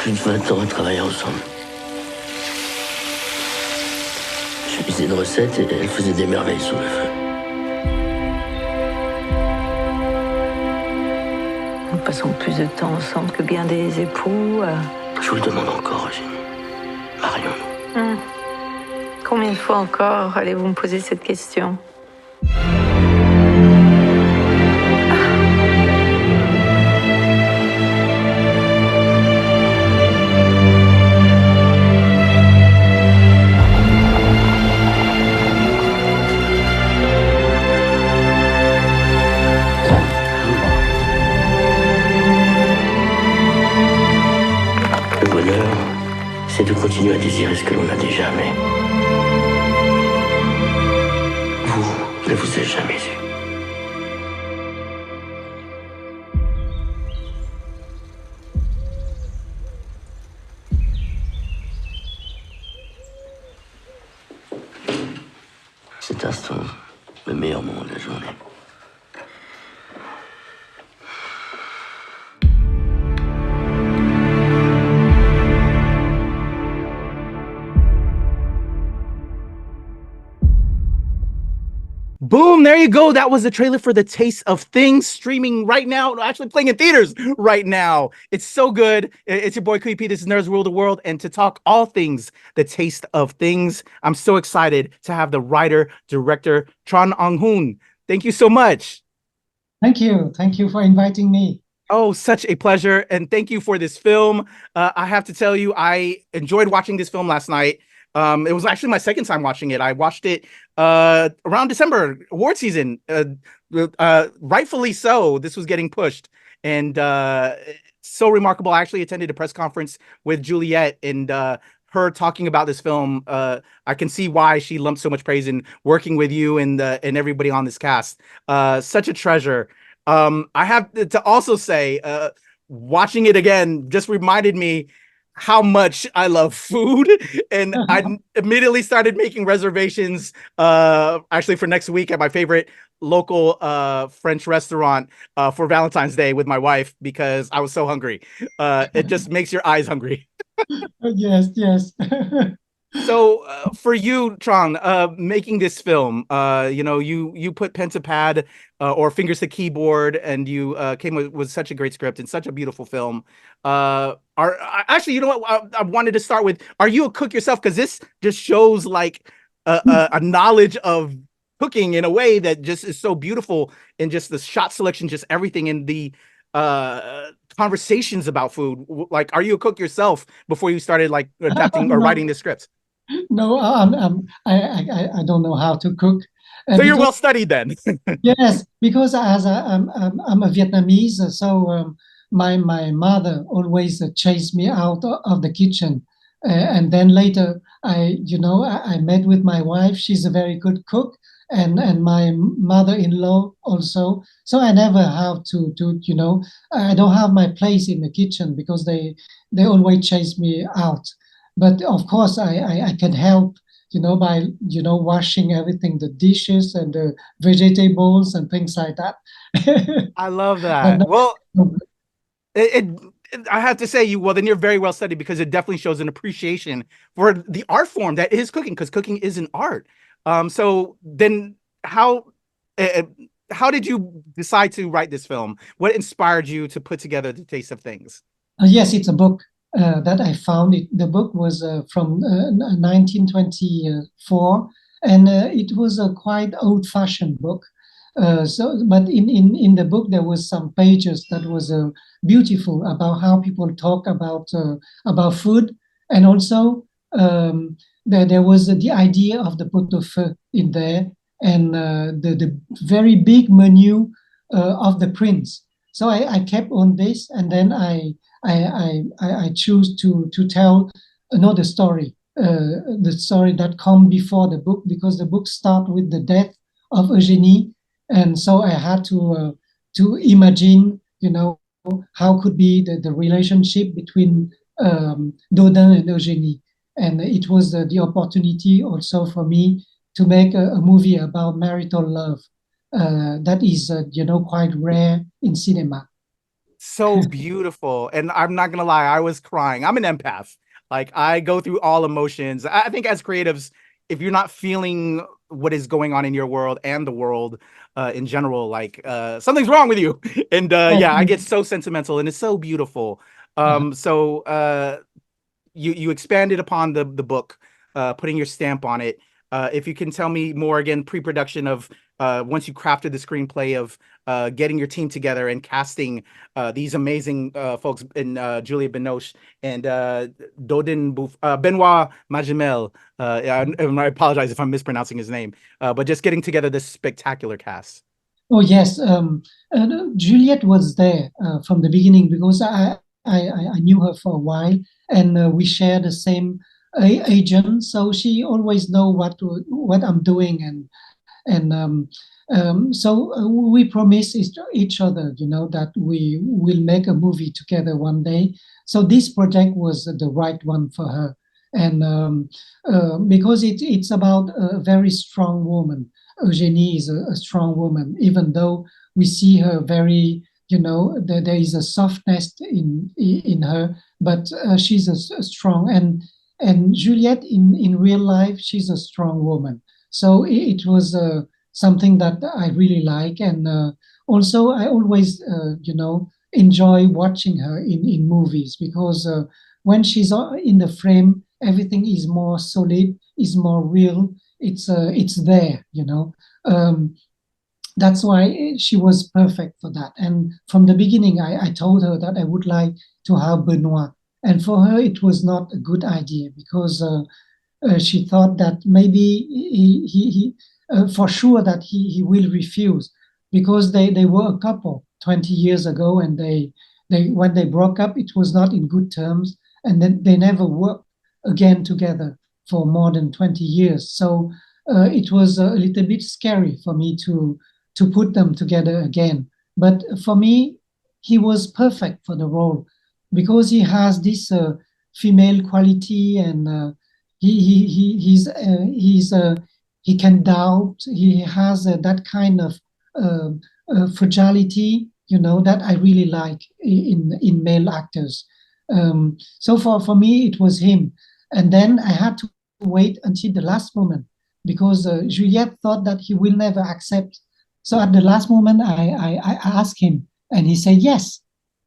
Plus de 20 ans à travailler ensemble. Je lisais une recette et elle faisait des merveilles sous le feu. Nous passons plus de temps ensemble que bien des époux. Je vous le demande encore, Eugénie. Marions-nous. Combien de fois encore allez-vous me poser cette question? Le bonheur, c'est de continuer à désirer ce que l'on n'a déjà, mais vous ne vous êtes jamais eu. Cet instant, le meilleur moment de la journée. Boom, there you go. That was the trailer for The Taste of Things, streaming right now, actually playing in theaters right now. It's so good. It's your boy Kuya P. This is Nerds Rule the World. And to talk all things The Taste of Things, I'm so excited to have the writer, director, Trần Anh Hùng. Thank you so much. Thank you. Thank you for inviting me. Oh, such a pleasure. And thank you for this film. I have to tell you, I enjoyed watching this film last night. It was actually my second time watching it. I watched it around December award season. Rightfully so. This was getting pushed, and so remarkable. I actually attended a press conference with Juliette, and her talking about this film. I can see why she lumped so much praise in working with you and everybody on this cast. Such a treasure. I have to also say, watching it again just reminded me how much I love food, and I immediately started making reservations actually for next week at my favorite local French restaurant for Valentine's Day with my wife because I was so hungry. It just makes your eyes hungry. Yes. So for you, Tran, making this film, you put pen to pad or fingers to keyboard, and you came with such a great script and such a beautiful film. Actually, you know what? I wanted to start with, are you a cook yourself? Because this just shows like a knowledge of cooking in a way that just is so beautiful, and just the shot selection, just everything in the conversations about food. Like, are you a cook yourself before you started like adapting or writing the scripts? No, I don't know how to cook. So you're well studied then. Yes, because I'm a Vietnamese, so my mother always chased me out of the kitchen, and then later I met with my wife. She's a very good cook, and my mother-in-law also. So I never have to I don't have my place in the kitchen because they always chase me out. But of course I can help, by washing everything, the dishes and the vegetables and things like that. I love that. Well, I have to say, then you're very well studied, because it definitely shows an appreciation for the art form that is cooking, because cooking is an art. So then how did you decide to write this film? What inspired you to put together The Taste of Things? Yes, it's a book that I found. The book was from 1924, and it was a quite old-fashioned book. But in the book there was some pages that was beautiful about how people talk about food, and also there was the idea of the pot-au-feu in there, and the very big menu of the prince. So I kept on this, and then I choose to tell another story, the story that come before the book, because the book start with the death of Eugénie. And so I had to imagine, how could be the relationship between Dodin and Eugénie. And it was the opportunity also for me to make a movie about marital love that is, quite rare in cinema. So beautiful. And I'm not gonna lie, I was crying. I'm an empath. Like I go through all emotions. I think as creatives, if you're not feeling what is going on in your world and the world in general, like something's wrong with you. And yeah, I get so sentimental and it's so beautiful. You expanded upon the book, putting your stamp on it. If you can tell me more again, pre-production of once you crafted the screenplay of getting your team together and casting these amazing folks in Juliette Binoche and Benoît Magimel. I apologize if I'm mispronouncing his name, but just getting together this spectacular cast. Oh yes, Juliette was there from the beginning because I knew her for a while, and we share the same agent, so she always know what I'm doing, so we promise each other, that we will make a movie together one day. So this project was the right one for her, and because it's about a very strong woman. Eugénie is a strong woman, even though we see her very, there is a softness in her, but she's a strong, and Juliette in real life, she's a strong woman. So it was something that I really like, and also I always enjoy watching her in movies, because when she's in the frame, everything is more solid, is more real. It's there. That's why she was perfect for that. And from the beginning, I told her that I would like to have Benoît. And for her, it was not a good idea, because she thought that maybe he for sure that he will refuse, because they were a couple 20 years ago, and they when they broke up, it was not in good terms, and then they never worked again together for more than 20 years. So it was a little bit scary for me to put them together again. But for me, he was perfect for the role, because he has this female quality, and he can doubt. He has that kind of fragility, that I really like in male actors. So for me, it was him. And then I had to wait until the last moment, because Juliette thought that he will never accept. So at the last moment, I asked him, and he said yes.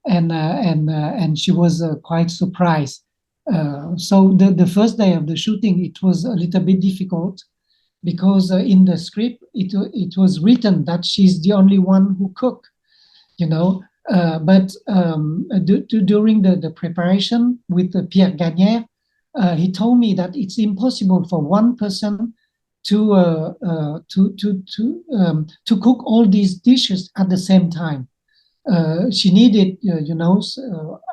And she was quite surprised. So the first day of the shooting, it was a little bit difficult, because in the script it was written that she's the only one who cook, but during the preparation with Pierre Gagnère, he told me that it's impossible for one person to cook all these dishes at the same time. She needed,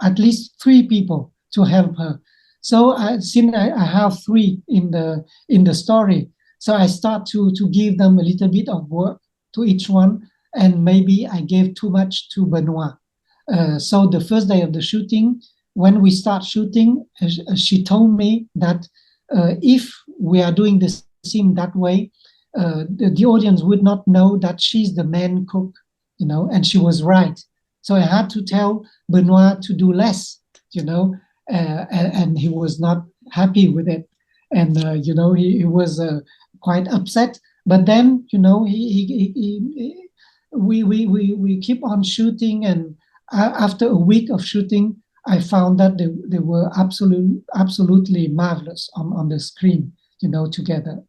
at least 3 people to help her. So since I have 3 in the story, so I start to give them a little bit of work to each one, and maybe I gave too much to Benoît. So the first day of the shooting, when we start shooting, she told me that if we are doing the scene that way, the audience would not know that she's the main cook, and she was right. So I had to tell Benoît to do less, and he was not happy with it. And, he was quite upset. But then, we keep on shooting. And after a week of shooting, I found that they were absolutely marvelous on the screen, together.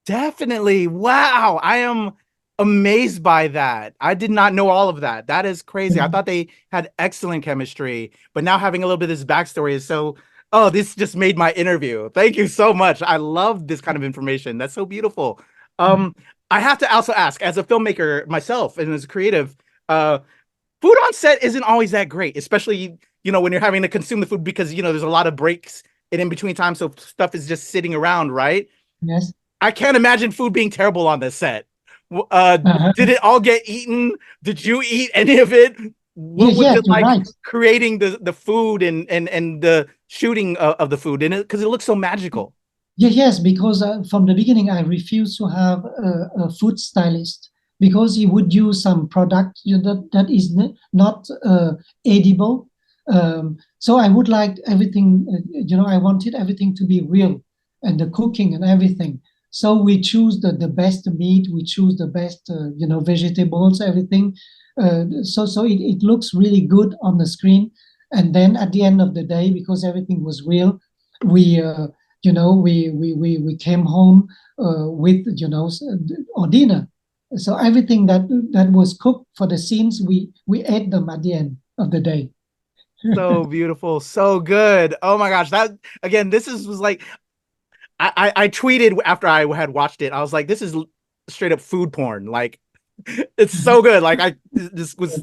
Definitely. Wow. I am amazed by that. I did not know all of that. That is crazy. I thought they had excellent chemistry, but now having a little bit of this backstory is so, this just made my interview. Thank you so much. I love this kind of information. That's so beautiful. I have to also ask, as a filmmaker myself and as a creative, food on set isn't always that great, especially, when you're having to consume the food, because, there's a lot of breaks and in between time. So stuff is just sitting around, right? Yes. I can't imagine food being terrible on this set. Did it all get eaten? Did you eat any of it? What was it like creating the food and the shooting of the food in it? Because it looks so magical. Yes, because from the beginning I refused to have a food stylist, because he would use some product that is not edible. So I would like everything, I wanted everything to be real, and the cooking and everything. So we choose the best meat, we choose the best, vegetables, everything. So it looks really good on the screen. And then at the end of the day, because everything was real, we came home with, our dinner. So everything that was cooked for the scenes, we ate them at the end of the day. So beautiful, so good. Oh my gosh, that again, was like, I tweeted after I had watched it. I was like, this is straight up food porn. Like, it's so good. Like,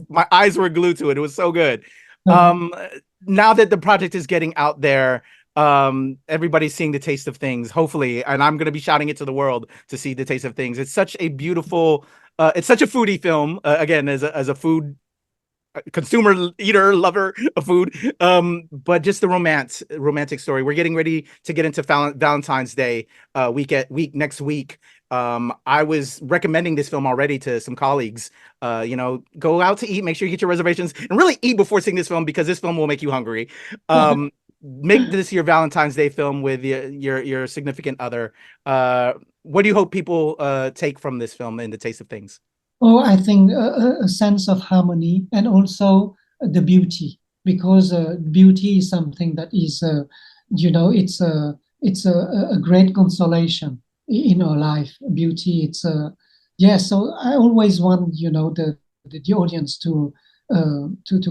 my eyes were glued to it. It was so good. Now that the project is getting out there, everybody's seeing The Taste of Things, hopefully, and I'm going to be shouting it to the world to see The Taste of Things. It's such a beautiful, it's such a foodie film, again, as a food consumer, eater, lover of food, but just the romantic story. We're getting ready to get into Valentine's Day next week. I was recommending this film already to some colleagues. Go out to eat, make sure you get your reservations, and really eat before seeing this film, because this film will make you hungry. Make this your Valentine's Day film with your significant other. What do you hope people take from this film in The Taste of Things? Oh, I think a sense of harmony, and also the beauty, because beauty is something that is, it's a great consolation in our life. Beauty, it's So I always want, the audience to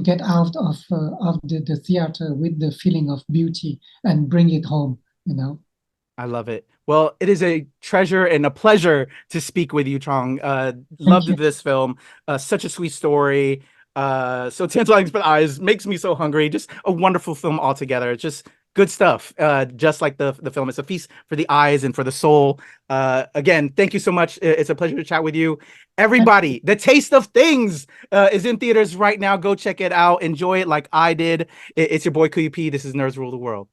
get out of the theater with the feeling of beauty and bring it home. I love it. Well, it is a treasure and a pleasure to speak with you, Trong. Loved this film. Such a sweet story. So tantalizing for the eyes, makes me so hungry. Just a wonderful film altogether. It's just good stuff. Just like the film. It's a feast for the eyes and for the soul. Again, thank you so much. It's a pleasure to chat with you. Everybody, The Taste of Things is in theaters right now. Go check it out. Enjoy it like I did. It's your boy, Kuya P. This is Nerds Rule the World.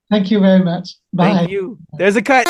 Thank you very much. Bye. Thank you. There's a cut.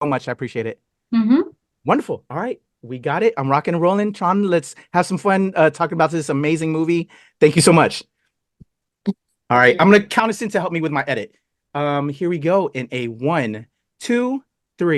Much. I appreciate it. Wonderful. All right, we got it. I'm rocking and rolling. Tran, let's have some fun talking about this amazing movie. Thank you so much. All right, I'm gonna count us in to help me with my edit. Here we go in a 1, 2, 3.